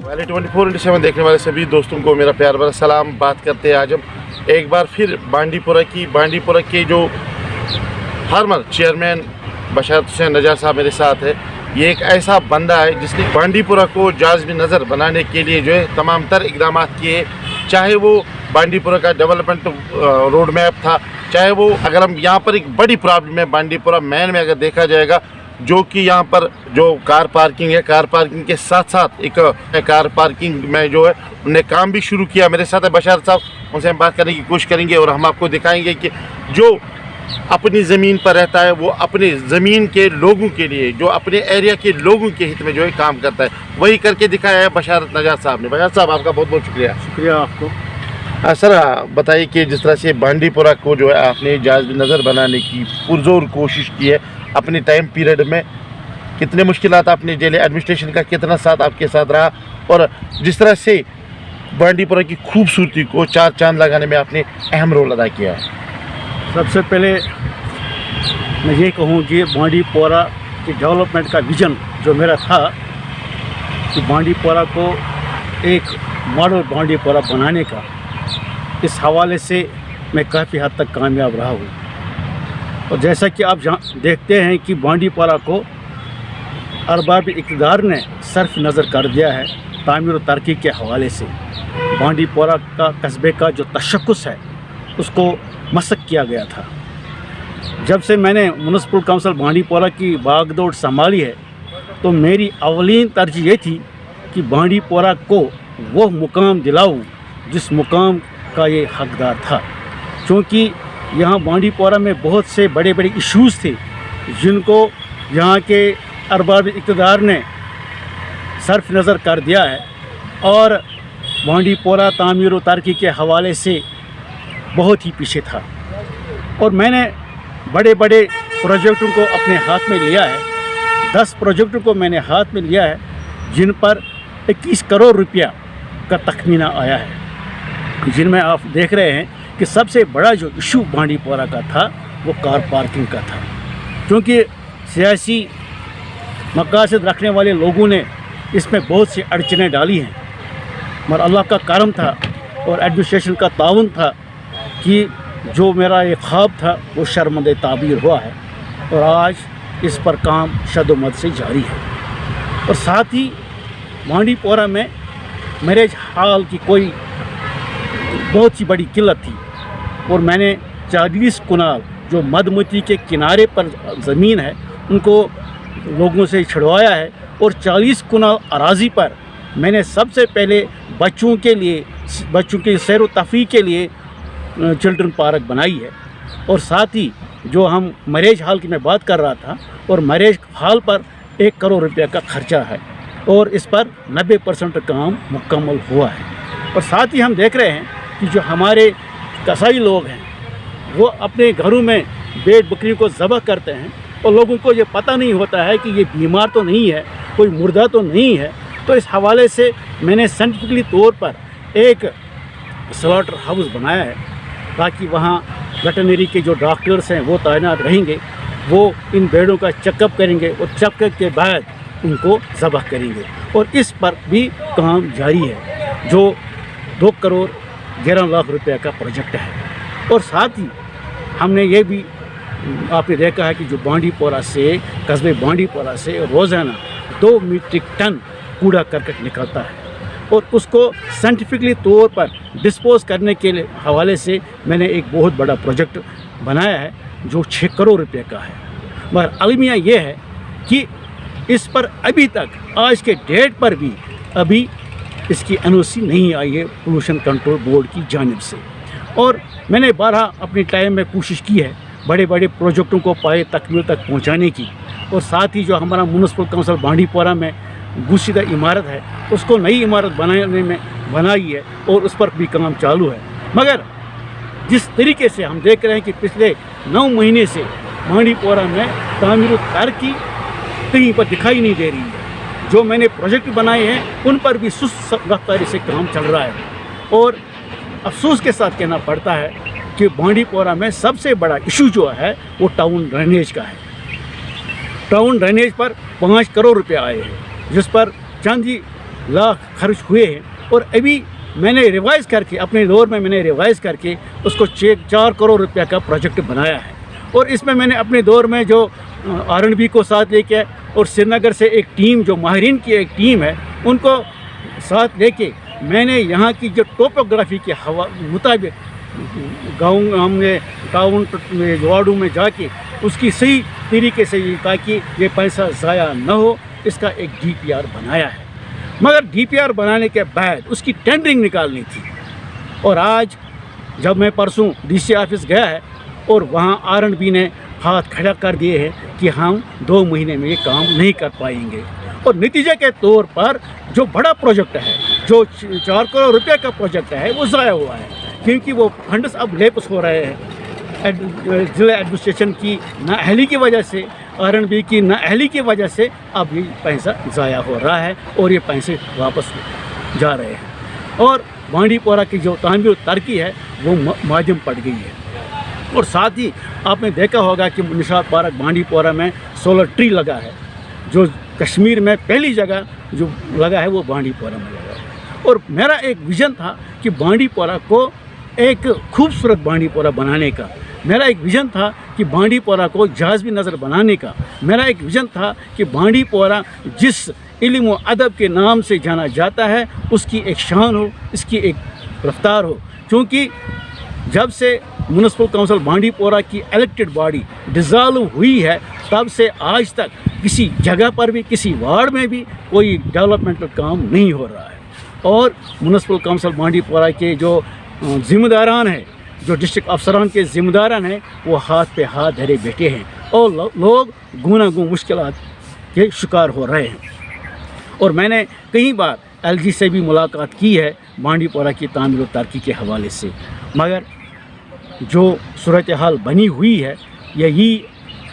वाले 24/7 देखने वाले सभी दोस्तों को मेरा प्यार भरा सलाम। बात करते हैं आज हम एक बार फिर बांडीपुरा के जो फार्मर चेयरमैन बशारत हुसैन नजार साहब मेरे साथ है। ये एक ऐसा बंदा है जिसने बांडीपुरा को जाज़िब नज़र बनाने के लिए जो है तमाम तर इक़दाम किए, चाहे वो बांडीपुरा का डेवलपमेंट रोड मैप था, चाहे वो अगर हम यहाँ पर एक बड़ी प्रॉब्लम है बांडीपुरा मैन में अगर देखा जाएगा, जो कि यहाँ पर जो कार पार्किंग है, कार पार्किंग के साथ साथ एक कार पार्किंग में जो है उन्होंने काम भी शुरू किया। मेरे साथ है बशारत साहब, उनसे हम बात करने की कोशिश करेंगे और हम आपको दिखाएंगे कि जो अपनी ज़मीन पर रहता है वो अपने ज़मीन के लोगों के लिए, जो अपने एरिया के लोगों के हित में जो है काम करता है, वही करके दिखाया है बशारत नजार साहब ने। बशारत साहब आपका बहुत बहुत शुक्रिया आपको। सर बताइए कि जिस तरह से बांडीपुरा को जो है आपने जाज़िब नज़र बनाने की पुरजोर कोशिश की है, अपने टाइम पीरियड में कितने मुश्किलात आपने झेले, एडमिनिस्ट्रेशन का कितना साथ आपके साथ रहा, और जिस तरह से बांडीपुरा की खूबसूरती को चार चांद लगाने में आपने अहम रोल अदा किया है। सबसे पहले मैं ये कहूँ कि बांडीपुरा के डेवलपमेंट का विज़न जो मेरा था कि बांडीपुरा को एक मॉडल बांडीपुरा बनाने का, इस हवाले से मैं काफ़ी हद तक कामयाब रहा हूँ। और जैसा कि आप देखते हैं कि बांडीपुरा को अरबाब इक़्तिदार ने सर्फ नज़र कर दिया है तामीर और तरक्की के हवाले से। बांडीपुरा का कस्बे का जो तशक्कुस है उसको मसक किया गया था। जब से मैंने म्युनिसिपल काउंसिल बांडीपुरा की बागडोर संभाली है तो मेरी अवलीन तरजीह ये थी कि बांडीपुरा को वो मुकाम दिलाऊं जिस मुकाम का ये हकदार था, क्योंकि यहाँ बांडीपुरा में बहुत से बड़े बड़े इश्यूज़ थे जिनको यहाँ के अरबाब इक़्तिदार ने सर्फ नज़र कर दिया है, और बांडीपुरा तामीर व तरक्की के हवाले से बहुत ही पीछे था। और मैंने बड़े बड़े प्रोजेक्टों को अपने हाथ में लिया है। 10 प्रोजेक्टों को मैंने हाथ में लिया है जिन पर 21 करोड़ रुपया का तखमीना आया है, जिनमें आप देख रहे हैं कि सबसे बड़ा जो इशू बांडीपुरा का था वो कार पार्किंग का था, क्योंकि सियासी मकासद रखने वाले लोगों ने इसमें बहुत सी अड़चनें डाली हैं, मगर अल्लाह का करम था और एडमिनिस्ट्रेशन का ताउन था कि जो मेरा ये ख्वाब था वो शर्मंदे ताबीर हुआ है, और आज इस पर काम शदोमत से जारी है। और साथ ही बांडीपुरा में मैरिज हॉल की कोई बहुत ही बड़ी किल्लत थी, और मैंने 40 कनाल जो मधुमती के किनारे पर ज़मीन है उनको लोगों से छुड़वाया है, और 40 कनाल अराज़ी पर मैंने सबसे पहले बच्चों के सैर व तफरीह के लिए चिल्ड्रन पार्क बनाई है। और साथ ही जो हम मैरिज हॉल की मैं बात कर रहा था, और मैरिज हॉल पर 1 करोड़ रुपये का खर्चा है, और इस पर 90% काम मुकम्मल हुआ है। और साथ ही हम देख रहे हैं कि जो हमारे कसाई लोग हैं वो अपने घरों में भेड़ बकरी को ज़बह करते हैं, और लोगों को ये पता नहीं होता है कि ये बीमार तो नहीं है, कोई मुर्दा तो नहीं है। तो इस हवाले से मैंने साइंटिफिकली तौर पर एक स्लॉटर हाउस बनाया है, ताकि वहाँ वेटरनरी के जो डॉक्टर्स हैं वो तैनात रहेंगे, वो इन भेड़ों का चेकअप करेंगे और चेकअप के बाद उनको ज़बह करेंगे। और इस पर भी काम जारी है, जो 2 करोड़ 11 लाख रुपए का प्रोजेक्ट है। और साथ ही हमने ये भी आपने देखा है कि जो बांडीपुरा से, कस्बे बांडीपुरा से रोज़ाना 2 मीट्रिक टन कूड़ा करकट निकलता है, और उसको साइंटिफिकली तौर पर डिस्पोज करने के हवाले से मैंने एक बहुत बड़ा प्रोजेक्ट बनाया है जो 6 करोड़ रुपए का है। मगर अलमिया ये है कि इस पर अभी तक आज के डेट पर भी अभी इसकी NOC नहीं आई है पोल्यूशन कंट्रोल बोर्ड की जानिब से। और मैंने 12 अपने टाइम में कोशिश की है बड़े बड़े प्रोजेक्टों को पाए तकमील तक पहुंचाने की, और साथ ही जो हमारा म्युनिसिपल काउंसिल बांडीपुरा में गुस्सीदा इमारत है उसको नई इमारत बनाने में बनाई है, और उस पर भी काम चालू है। मगर जिस तरीके से हम देख रहे हैं कि पिछले 9 महीने से बांडीपुरा में तामीर तरक्की कहीं पर दिखाई नहीं दे रही है। जो मैंने प्रोजेक्ट बनाए हैं उन पर भी सुस्त रफ्तारी से काम चल रहा है, और अफसोस के साथ कहना पड़ता है कि बांडीपुरा में सबसे बड़ा इशू जो है वो टाउन ड्रेनेज का है। टाउन ड्रेनेज पर 5 करोड़ रुपए आए हैं, जिस पर चंद ही लाख खर्च हुए हैं। और अभी मैंने रिवाइज़ करके, अपने दौर में मैंने रिवाइज़ करके उसको 4 करोड़ रुपया का प्रोजेक्ट बनाया है। और इसमें मैंने अपने दौर में जो R&B को साथ लेके और श्रीनगर से एक टीम, जो माहिरीन की एक टीम है, उनको साथ लेके मैंने यहाँ की जो टोपोग्राफी के मुताबिक गाँव हमने टाउन में वार्डों में जाके उसकी सही तरीके से, ताकि ये पैसा ज़ाया न हो, इसका एक DPR बनाया है। मगर DPR बनाने के बाद उसकी टेंडरिंग निकालनी थी। और आज जब मैं परसों DC ऑफिस गया है और वहाँ R&B ने हाथ खड़ा कर दिए हैं कि हम 2 महीने में ये काम नहीं कर पाएंगे। और नतीजे के तौर पर जो बड़ा प्रोजेक्ट है, जो 4 करोड़ रुपये का प्रोजेक्ट है, वो ज़ाया हुआ है, क्योंकि वो फंड्स अब लेप्स हो रहे हैं। ज़िला एडमिनिस्ट्रेशन की नाअहली की वजह से, R&B की नाअहली की वजह से अब ये पैसा ज़ाया हो रहा है और ये पैसे वापस जा रहे हैं। और बांडी पोरा की जो तामीर तरक्की है वो माध्यम पड़ गई है। और साथ ही आपने देखा होगा कि निशात पार्क बांडी पोरा में सोलर ट्री लगा है, जो कश्मीर में पहली जगह जो लगा है वो बांडी पोरा में लगा है। और मेरा एक विज़न था कि बांडी पोरा को एक खूबसूरत बांडी पोरा बनाने का, मेरा एक विज़न था कि बांडी पोरा को जाज़बी नज़र बनाने का, मेरा एक विज़न था कि बांडी पोरा जिस इल्म व अदब के नाम से जाना जाता है उसकी एक शान हो, इसकी एक रफ्तार हो। क्योंकि जब से म्यूनिसिपल काउंसिल बांडी पोरा की इलेक्टेड बॉडी डिज़ाल्व हुई है, तब से आज तक किसी जगह पर भी, किसी वार्ड में भी कोई डेवलपमेंटल काम नहीं हो रहा है। और म्यूनिसिपल काउंसिल बांडी पोरा के जो ज़िम्मेदारान हैं, जो डिस्ट्रिक्ट अफसरान के ज़िम्मेदारान हैं, वो हाथ पे हाथ धरे बैठे हैं और लोग गूना गूँ मुश्किलात के शिकार हो रहे हैं। और मैंने कई बार LG से भी मुलाकात की है बांडी पोरा की तामीर और तरक्की के हवाले से, मगर जो सूरत हाल बनी हुई है यही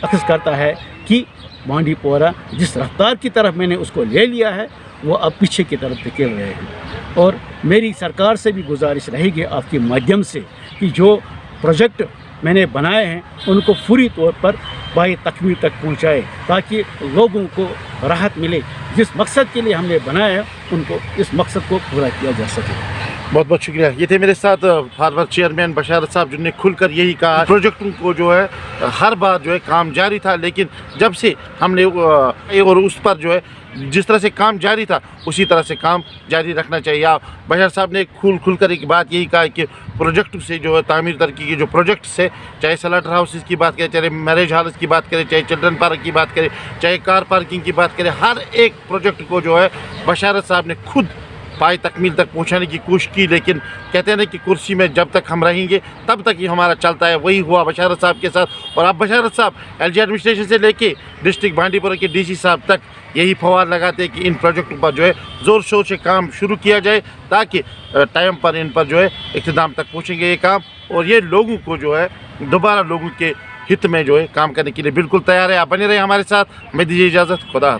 अक्स करता है कि बांडी पोरा जिस रफ्तार की तरफ मैंने उसको ले लिया है वो अब पीछे की तरफ धकेल रहे हैं। और मेरी सरकार से भी गुजारिश रहेगी आपके माध्यम से कि जो प्रोजेक्ट मैंने बनाए हैं उनको पूरी तौर पर बाई तकमील तक पहुँचाए, ताकि लोगों को राहत मिले। जिस मकसद के लिए हमने बनाया है उनको इस मकसद को पूरा किया जा सके। बहुत बहुत शुक्रिया। ये थे मेरे साथ फार्मर चेयरमैन बशारत साहब, जिन्होंने खुलकर यही कहा प्रोजेक्टों को जो है हर बार जो है काम जारी था, लेकिन जब से हमने और उस पर जो है जिस तरह से काम जारी था उसी तरह से काम जारी रखना चाहिए। आप बशारत साहब ने खुलकर एक बात यही कहा कि प्रोजेक्ट से जो है तामीर तरक्की के जो प्रोजेक्ट्स है, चाहे स्लाटर हाउसेस की बात करें, चाहे मैरिज हॉल्स की बात करें, चाहे चिल्ड्रन पार्क की बात करें, चाहे कार पार्किंग की बात करें, हर एक प्रोजेक्ट को जो है बशारत साहब ने खुद पाई तकमील तक पहुंचाने की कोशिश की। लेकिन कहते हैं ना कि कुर्सी में जब तक हम रहेंगे तब तक ही हमारा चलता है। वही हुआ बशारत साहब के साथ। और अब बशारत साहब LG एडमिनिस्ट्रेशन से लेके डिस्ट्रिक्ट बांडीपुरा के DC साहब तक यही फवार लगाते हैं कि इन प्रोजेक्टों पर जो है ज़ोर शोर से काम शुरू किया जाए, ताकि टाइम पर इन पर जो है इख्तिताम तक पहुँचेंगे ये काम। और ये लोगों को जो है दोबारा लोगों के हित में जो है काम करने के लिए बिल्कुल तैयार है। आप बने रहे हमें साथ। मैं दीजिए इजाज़त। खुदा।